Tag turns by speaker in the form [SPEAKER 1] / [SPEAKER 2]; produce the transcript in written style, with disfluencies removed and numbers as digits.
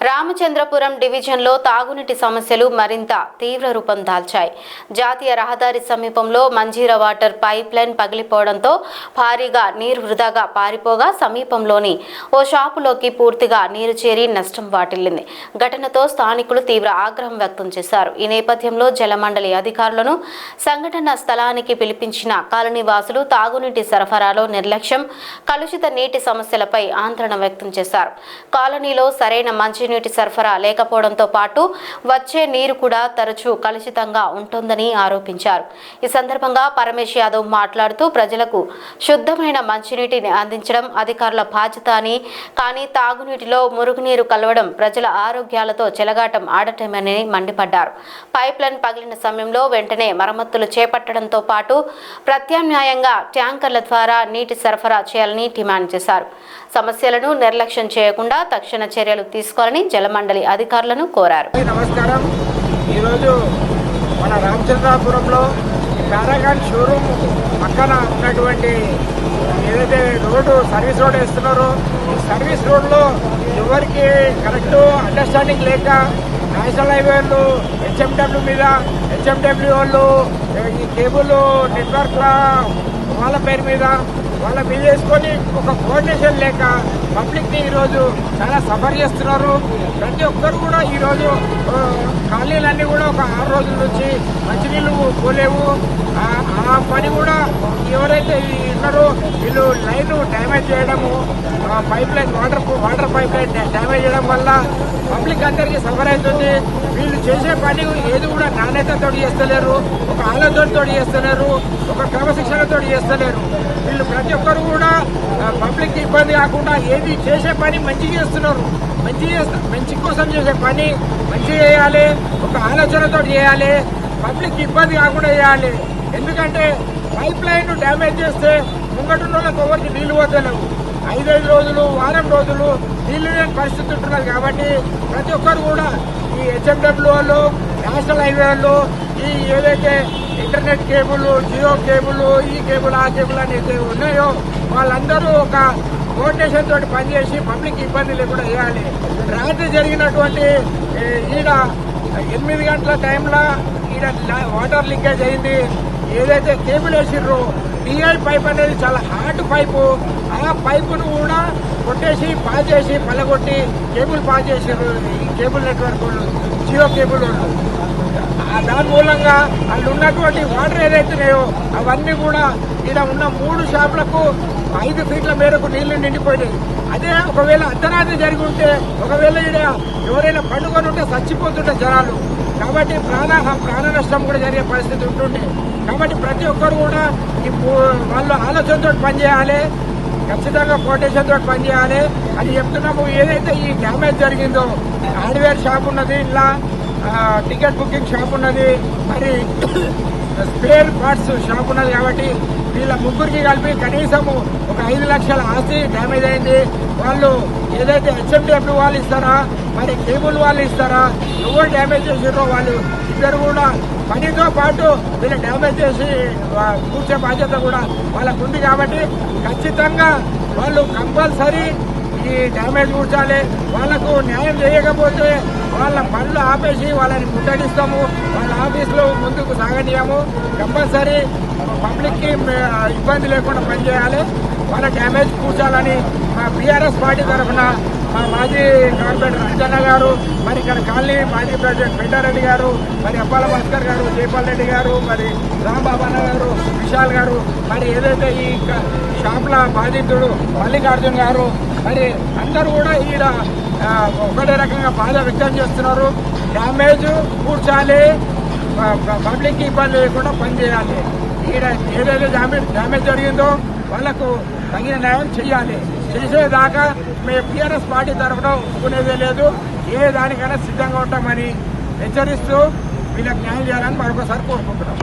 [SPEAKER 1] రామచంద్రపురం డివిజన్లో తాగునీటి సమస్యలు మరింత తీవ్ర రూపం దాల్చాయి. జాతీయ రహదారి సమీపంలో మంజీరా వాటర్ పైప్ లైన్ పగిలిపోవడంతో భారీగా నీరు వృధాగా పారిపోగా సమీపంలోని ఓ షాపులోకి పూర్తిగా నీరు చేరి నష్టం వాటిల్లింది. ఘటనతో స్థానికులు తీవ్ర ఆగ్రహం వ్యక్తం చేశారు. ఈ నేపథ్యంలో జలమండలి అధికారులను సంఘటన స్థలానికి పిలిపించిన కాలనీవాసులు తాగునీటి సరఫరాలో నిర్లక్ష్యం, కలుషిత నీటి సమస్యలపై ఆందోళన వ్యక్తం చేశారు. కాలనీలో సరైన మంచినీటి సరఫరా లేకపోవడంతో పాటు వచ్చే నీరు కూడా తరచూ కలుషితంగా ఉంటుందని ఆరోపించారు. ఈ సందర్భంగా పరమేశ్ యాదవ్ మాట్లాడుతూ ప్రజలకు శుద్ధమైన మంచినీటిని అందించడం అధికారుల బాధ్యత అని, కానీ తాగునీటిలో మురుగునీరు కలవడం ప్రజల ఆరోగ్యాలతో చెలగాటం ఆడటమని మండిపడ్డారు. పైప్ లైన్ పగిలిన సమయంలో వెంటనే మరమ్మతులు చేపట్టడంతో పాటు ప్రత్యామ్నాయంగా ట్యాంకర్ల ద్వారా నీటి సరఫరా చేయాలని డిమాండ్ చేశారు. సమస్యలను నిర్లక్ష్యం చేయకుండా తక్షణ చర్యలు తీసుకోవాలని జలమండలి అధికారులను కోరారు.
[SPEAKER 2] నమస్కారం. ఈరోజు మన రామచంద్రాపురంలో పారాగాన్ షోరూమ్ పక్కన ఉన్నటువంటి ఏదైతే రోడ్డు సర్వీస్ రోడ్ వేస్తున్నారో ఈ సర్వీస్ రోడ్లో ఎవరికి కరెక్ట్ అండర్స్టాండింగ్ లేక నేషనల్ హైవేలు హెచ్ఎండబ్ల్యూ మీద హెచ్ఎండబ్ల్యూ వాళ్ళు ఈ కేబుల్ నెట్వర్క్ల వాళ్ళ పేరు మీద వేసుకొని ఒక కోఆర్డినేషన్ లేక పబ్లిక్ని ఈరోజు చాలా సఫర్ చేస్తున్నారు. ప్రతి ఒక్కరు కూడా ఈరోజు కాలనీలన్నీ కూడా ఒక 6 రోజుల నుంచి మంచినీళ్ళు పోలేవు. ఆ పని కూడా ఎవరైతే ఉన్నారో వీళ్ళు లైన్ డ్యామేజ్ చేయడము, pipe line water pipe line damage చేయడం వల్ల పబ్లిక్ అందరికీ సఫర్ అవుతుంది. వీళ్ళు చేసే పని ఏది కూడా నాణ్యతతో చేస్తలేరు, ఒక ఆలోచనతో చేస్తలేరు, ఒక క్రమశిక్షణతో చేస్తలేరు. వీళ్ళు ప్రతి ఒక్కరు కూడా పబ్లిక్ ఇబ్బంది కాకుండా ఏది చేసే పని మంచిగా చేస్తున్నారు. మంచి కోసం చేసే పని మంచి చేయాలి, ఒక ఆలోచనతో చేయాలి, పబ్లిక్ ఇబ్బంది కాకుండా చేయాలి. ఎందుకంటే పైప్ లైన్ డ్యామేజ్ చేస్తే ముంగటున్న వాళ్ళకి ఎవరికి నీళ్లు వద్దలేవు. 5 రోజులు వారం రోజులు నీళ్లు లేని పరిస్థితి ఉంటున్నది. కాబట్టి ప్రతి ఒక్కరు కూడా ఈ హెచ్ఎండబ్ల్యూ వాళ్ళు, నేషనల్ హైవేలు, ఈ ఏదైతే ఇంటర్నెట్ కేబుల్, జియో కేబుల్, ఈ కేబుల్ ఆ కేబుల్ అనేది ఉన్నాయో వాళ్ళందరూ ఒక కోఆర్డినేషన్ తోటి పనిచేసి పబ్లిక్ ఇబ్బంది లేకుండా చేయాలి. రాత్రి జరిగినటువంటి ఈడ 8 గంటల టైంలో ఈడ వాటర్ లీకేజ్ అయింది. ఏదైతే కేబుల్ వేసిర్రో డిఐ పైప్ అనేది చాలా హార్డ్ పైపు, ఆ పైపును కూడా కొట్టేసి పాస్ చేసి పలగొట్టి కేబుల్ పాస్ చేసారు ఈ కేబుల్ నెట్వర్క్ వాళ్ళు, జియో కేబుల్ వాళ్ళు. దాని మూలంగా వాళ్ళు ఉన్నటువంటి వాటర్ ఏదైతున్నాయో అవన్నీ కూడా ఇక్కడ ఉన్న 3 షాపులకు 5 ఫీట్ల మేరకు నీళ్లు నిండిపోయినాయి. అదే ఒకవేళ అర్ధరాత్రి జరిగి ఉంటే, ఒకవేళ ఇక్కడ ఎవరైనా పండుకొని ఉంటే చచ్చిపోతుంటే జనాలు. కాబట్టి ప్రాణ నష్టం కూడా జరిగే పరిస్థితి ఉంటుండే. కాబట్టి ప్రతి ఒక్కరు కూడా వాళ్ళు ఆలోచనతో పనిచేయాలి, ఖచ్చితంగా కోటేషన్ తోటి పనిచేయాలి అని చెప్తున్నాము. ఏదైతే ఈ డ్యామేజ్ జరిగిందో హార్డ్వేర్ షాప్ ఉన్నది, ఇలా టికెట్ బుకింగ్ షాప్ ఉన్నది, మరి స్పేర్ పార్ట్స్ షాప్ ఉన్నది. కాబట్టి వీళ్ళ ముగ్గురికి కలిపి కనీసము ఒక 5 లక్షల ఆస్తి డ్యామేజ్ అయింది. వాళ్ళు ఏదైతే హెచ్ఎండబ్ల్యూ వాళ్ళు ఇస్తారా, మరి కేబుల్ వాళ్ళు ఇస్తారా, ఎవరు డ్యామేజ్ చేసారో వాళ్ళు ఇద్దరు కూడా పనితో పాటు వీళ్ళు డ్యామేజ్ చేసి కూర్చే బాధ్యత కూడా వాళ్ళకు ఉంది. కాబట్టి ఖచ్చితంగా వాళ్ళు కంపల్సరీ ఈ డ్యామేజ్ కూర్చాలి. వాళ్లకు న్యాయం చేయకపోతే వాళ్ళ పనులు ఆపేసి వాళ్ళని ముట్టడిస్తాము, వాళ్ళ ఆఫీసులో ముందుకు సాగనీయము. కంపల్సరీ పబ్లిక్కి ఇబ్బంది లేకుండా పనిచేయాలి, వాళ్ళ డ్యామేజ్ కూర్చాలని మా బీఆర్ఎస్ పార్టీ తరఫున మా మాజీ కార్పొరేటర్ అంజన్న గారు, మరి ఇక్కడ కాలనీ మాజీ ప్రెసిడెంట్ పెంటారెడ్డి గారు, మరి అప్పాల భాస్కర్ గారు, జైపాల్ రెడ్డి గారు, మరి రాంబాబన్న గారు, విశాల్ గారు, మరి ఏదైతే ఈ షాపుల బాధితుడు మల్లికార్జున్ గారు, మరి అందరూ కూడా ఈడ ఒకటే రకంగా బాధ వ్యక్తం చేస్తున్నారు. డ్యామేజ్ కూర్చాలి, పబ్లిక్ ఇబ్బంది లేకుండా పనిచేయాలి. ఈడ ఏదైతే డ్యామేజ్ జరిగిందో వాళ్ళకు తగిన న్యాయం చేయాలి. చేసేదాకా మేము టీఆర్ఎస్ పార్టీ తరఫున ఒప్పుకునేదే లేదు. ఏ దానికైనా సిద్ధంగా ఉంటామని హెచ్చరిస్తూ వీళ్ళకి న్యాయం చేయాలని మరొకసారి కోరుకుంటున్నాం.